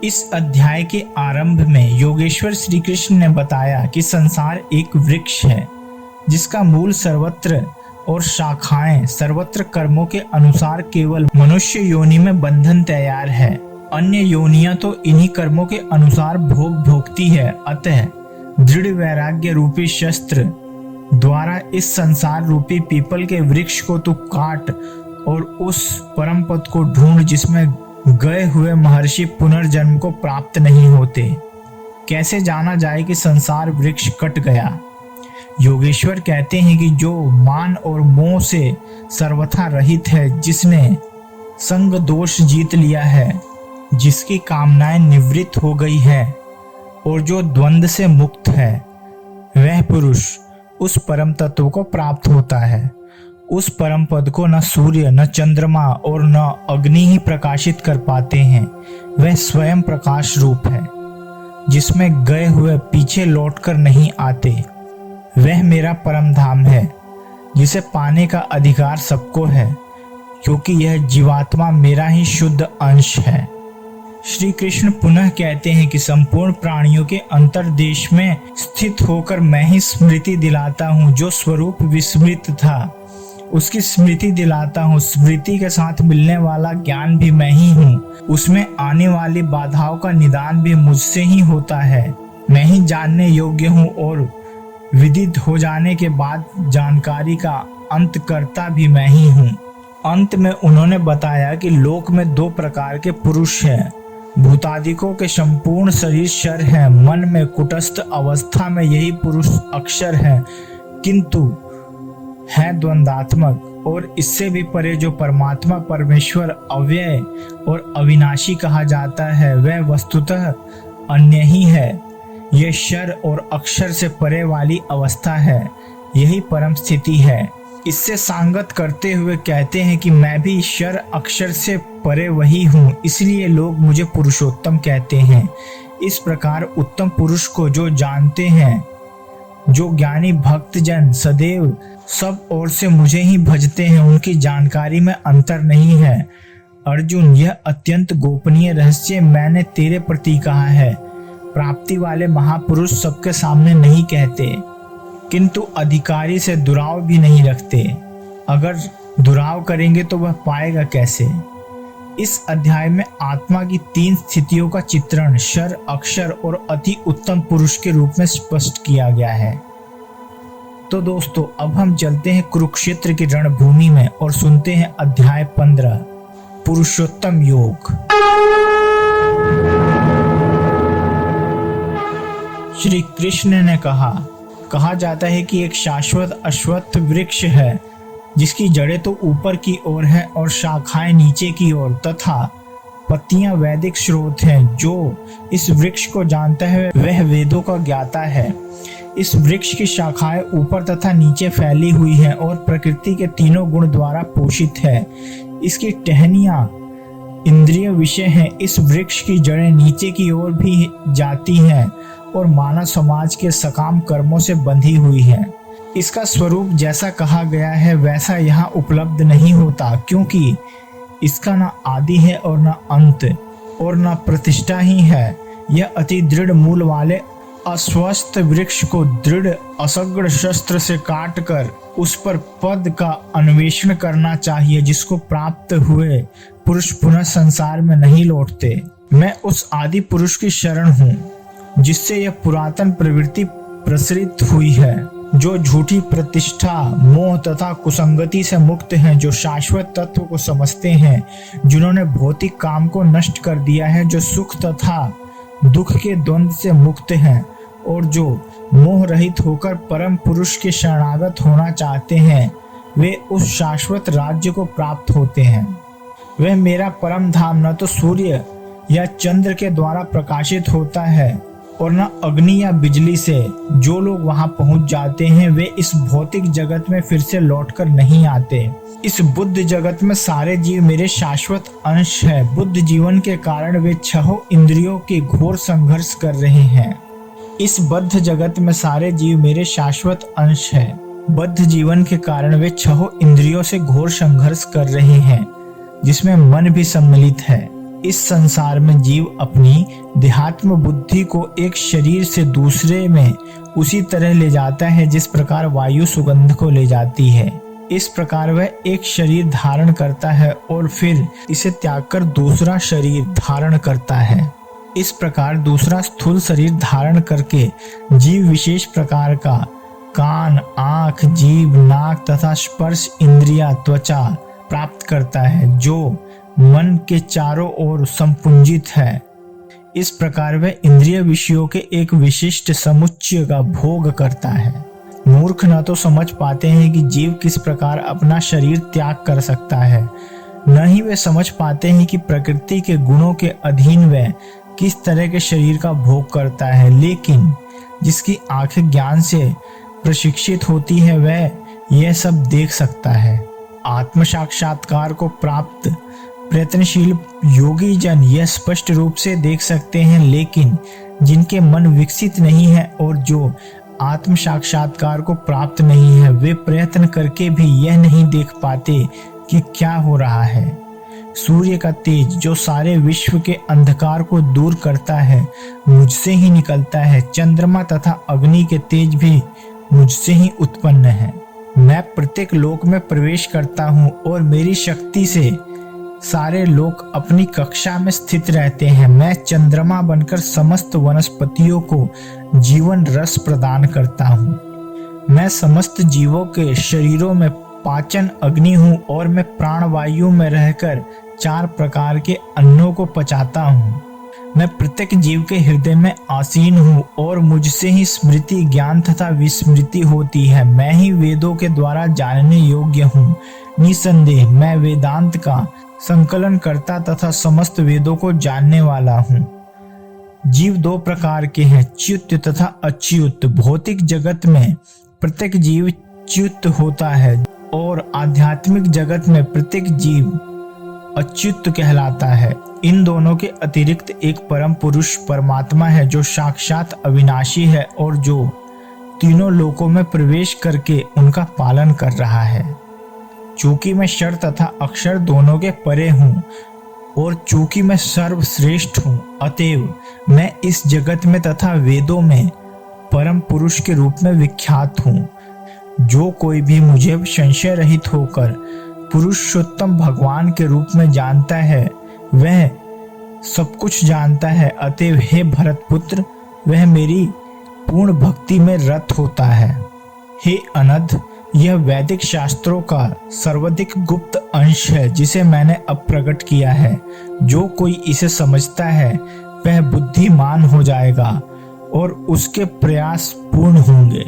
इस अध्याय के आरंभ में योगेश्वर श्री कृष्ण ने बताया कि संसार एक वृक्ष है जिसका मूल सर्वत्र और शाखाएं सर्वत्र कर्मों के अनुसार केवल मनुष्य योनि में बंधन तैयार है। अन्य योनियां तो इन्हीं कर्मों के अनुसार भोग भोगती है। अतः दृढ़ वैराग्य रूपी शस्त्र द्वारा इस संसार रूपी पीपल के वृक्ष को तू काट और उस परम पद को ढूंढ जिसमें गए हुए महर्षि पुनर्जन्म को प्राप्त नहीं होते। कैसे जाना जाए कि संसार वृक्ष कट गया? योगेश्वर कहते हैं कि जो मान और मोह से सर्वथा रहित है, जिसने संग दोष जीत लिया है, जिसकी कामनाएं निवृत्त हो गई है और जो द्वंद्व से मुक्त है, वह पुरुष उस परम तत्व को प्राप्त होता है। उस परम पद को न सूर्य, न चंद्रमा और न अग्नि ही प्रकाशित कर पाते हैं। वह स्वयं प्रकाश रूप है जिसमें गए हुए पीछे लौटकर नहीं आते। वह मेरा परम धाम है जिसे पाने का अधिकार सबको है, क्योंकि यह जीवात्मा मेरा ही शुद्ध अंश है। श्री कृष्ण पुनः कहते हैं कि संपूर्ण प्राणियों के अंतर्देश में स्थित होकर मैं ही स्मृति दिलाता हूँ। जो स्वरूप विस्मृत था उसकी स्मृति दिलाता हूँ। स्मृति के साथ मिलने वाला ज्ञान भी मैं ही हूँ। उसमें आने वाली बाधाओं का निदान भी मुझसे ही होता है। मैं ही जानने योग्य हूँ और विदित हो जाने के बाद जानकारी का अंत करता भी मैं ही हूँ। अंत में उन्होंने बताया कि लोक में दो प्रकार के पुरुष हैं। भूतादिकों के संपूर्ण शरीर शर है, मन में कुटस्थ अवस्था में यही पुरुष अक्षर है, किंतु है द्वंद्वात्मक। और इससे भी परे जो परमात्मा परमेश्वर अव्यय और अविनाशी कहा जाता है, वह वस्तुतः अन्य ही है। यह शर और अक्षर से परे वाली अवस्था है, यही परम स्थिति है। इससे सांगत करते हुए कहते हैं कि मैं भी शर अक्षर से परे वही हूँ, इसलिए लोग मुझे पुरुषोत्तम कहते हैं। इस प्रकार उत्तम पुरुष को जो जानते हैं, जो ज्ञानी भक्तजन सदैव सब ओर से मुझे ही भजते हैं, उनकी जानकारी में अंतर नहीं है। अर्जुन, यह अत्यंत गोपनीय रहस्य मैंने तेरे प्रति कहा है। प्राप्ति वाले महापुरुष सबके सामने नहीं कहते, किंतु अधिकारी से दुराव भी नहीं रखते। अगर दुराव करेंगे तो वह पाएगा कैसे? इस अध्याय में आत्मा की 3 स्थितियों का चित्रण शर, अक्षर और अति उत्तम पुरुष के रूप में स्पष्ट किया गया है। तो दोस्तों, अब हम चलते हैं कुरुक्षेत्र की रणभूमि में और सुनते हैं अध्याय 15 पुरुषोत्तम योग। श्री कृष्ण ने कहा जाता है कि एक शाश्वत अश्वत्थ वृक्ष है जिसकी जड़ें तो ऊपर की ओर है और शाखाएं नीचे की ओर, तथा पत्तियां वैदिक स्रोत हैं। जो इस वृक्ष को जानता है वह वेदों का ज्ञाता है। इस वृक्ष की शाखाएं ऊपर तथा नीचे फैली हुई हैं और प्रकृति के तीनों गुण द्वारा पोषित है। इसकी टहनियां इंद्रिय विषय हैं। इस वृक्ष की जड़ें नीचे की ओर भी जाती हैं और मानव समाज के सकाम कर्मों से बंधी हुई हैं। इसका स्वरूप जैसा कहा गया है वैसा यहाँ उपलब्ध नहीं होता, क्योंकि इसका न आदि है और न अंत और न प्रतिष्ठा ही है। यह अति दृढ़ मूल वाले अस्वस्थ वृक्ष को दृढ़ असग्र शस्त्र से काटकर उस पर पद का अन्वेषण करना चाहिए, जिसको प्राप्त हुए पुरुष पुनः संसार में नहीं लौटते। मैं उस आदि पुरुष की शरण हूँ जिससे यह पुरातन प्रवृत्ति प्रसरित हुई है, जो झूठी प्रतिष्ठा, मोह तथा कुसंगति से मुक्त हैं, जो शाश्वत तत्व को समझते हैं, जिन्होंने भौतिक काम को नष्ट कर दिया है, जो सुख तथा दुख के द्वंद्व से मुक्त हैं और जो मोह रहित होकर परम पुरुष के शरणागत होना चाहते हैं, वे उस शाश्वत राज्य को प्राप्त होते हैं। वह मेरा परम धाम न तो सूर्य या चंद्र के द्वारा प्रकाशित होता है और न अग्नि या बिजली से। जो लोग वहां पहुंच जाते हैं वे इस भौतिक जगत में फिर से लौटकर नहीं आते। इस बुद्ध जगत में सारे जीव मेरे शाश्वत अंश है। बुद्ध जीवन के कारण वे 6 इंद्रियों के घोर संघर्ष कर रहे हैं। इस बद्ध जगत में सारे जीव मेरे शाश्वत अंश है। बद्ध जीवन के कारण वे 6 इंद्रियों से घोर संघर्ष कर रहे हैं, जिसमें मन भी सम्मिलित है। इस संसार में जीव अपनी देहात्म बुद्धि को एक शरीर से दूसरे में उसी तरह ले जाता है जिस प्रकार वायु सुगंध को ले जाती है। इस प्रकार वह एक शरीर धारण करता है और फिर इसे त्याग कर दूसरा शरीर धारण करता है। इस प्रकार दूसरा स्थूल शरीर धारण करके जीव विशेष प्रकार का कान, आँख, जीभ, नाक तथा स्पर्श इंद्रिया, त्वचा प्राप्त करता है जो मन के चारों ओर संपुंजित है। इस प्रकार वह इंद्रिय विषयों के एक विशिष्ट समुच्चय का भोग करता है। मूर्ख न तो समझ पाते हैं कि जीव किस प्रकार अपना शरीर त्याग कर सकता है, न ही वे समझ पाते हैं कि प्रकृति के गुणों के अधीन वह किस तरह के शरीर का भोग करता है। लेकिन जिसकी आंखें ज्ञान से प्रशिक्षित होती है वह यह सब देख सकता है। आत्म साक्षात्कार को प्राप्त प्रयत्नशील योगी जन यह स्पष्ट रूप से देख सकते हैं, लेकिन जिनके मन विकसित नहीं है और जो आत्म साक्षात्कार को प्राप्त नहीं है वे प्रयत्न करके भी यह नहीं देख पाते कि क्या हो रहा है। सूर्य का तेज जो सारे विश्व के अंधकार को दूर करता है मुझसे ही निकलता है। चंद्रमा तथा अग्नि के तेज भी मुझसे ही उत्पन्न है। मैं प्रत्येक लोक में प्रवेश करता हूँ और मेरी शक्ति से सारे लोग अपनी कक्षा में स्थित रहते हैं। मैं चंद्रमा बनकर समस्त वनस्पतियों को जीवन रस प्रदान करता हूँ। मैं समस्त जीवों के शरीरों में पाचन अग्नि हूँ और मैं प्राणवायु में रहकर 4 प्रकार के अन्नों को पचाता हूँ। मैं प्रत्येक जीव के हृदय में आसीन हूँ और मुझसे ही स्मृति, ज्ञान तथा विस्मृति होती है। मैं ही वेदों के द्वारा जानने योग्य हूँ। निसंदेह मैं वेदांत का संकलन करता तथा समस्त वेदों को जानने वाला हूँ। जीव 2 प्रकार के हैं, च्युत तथा अच्युत। भौतिक जगत में प्रत्येक जीव च्युत होता है और आध्यात्मिक जगत में प्रत्येक जीव अच्युत कहलाता है। इन दोनों के अतिरिक्त एक परम पुरुष परमात्मा है जो साक्षात अविनाशी है और जो तीनों लोकों में प्रवेश करके उनका पालन कर रहा है। चूंकि मैं क्षर तथा अक्षर दोनों के परे हूँ और चूंकि मैं सर्वश्रेष्ठ हूँ, अतएव मैं इस जगत में तथा वेदों में परम पुरुष के रूप में विख्यात हूँ। जो कोई भी मुझे संशय रहित होकर पुरुषोत्तम भगवान के रूप में जानता है वह सब कुछ जानता है। अतएव हे भरतपुत्र, वह मेरी पूर्ण भक्ति में रत होता है। हे अनध, यह वैदिक शास्त्रों का सर्वाधिक गुप्त अंश है जिसे मैंने अब प्रकट किया है। जो कोई इसे समझता है वह बुद्धिमान हो जाएगा और उसके प्रयास पूर्ण होंगे।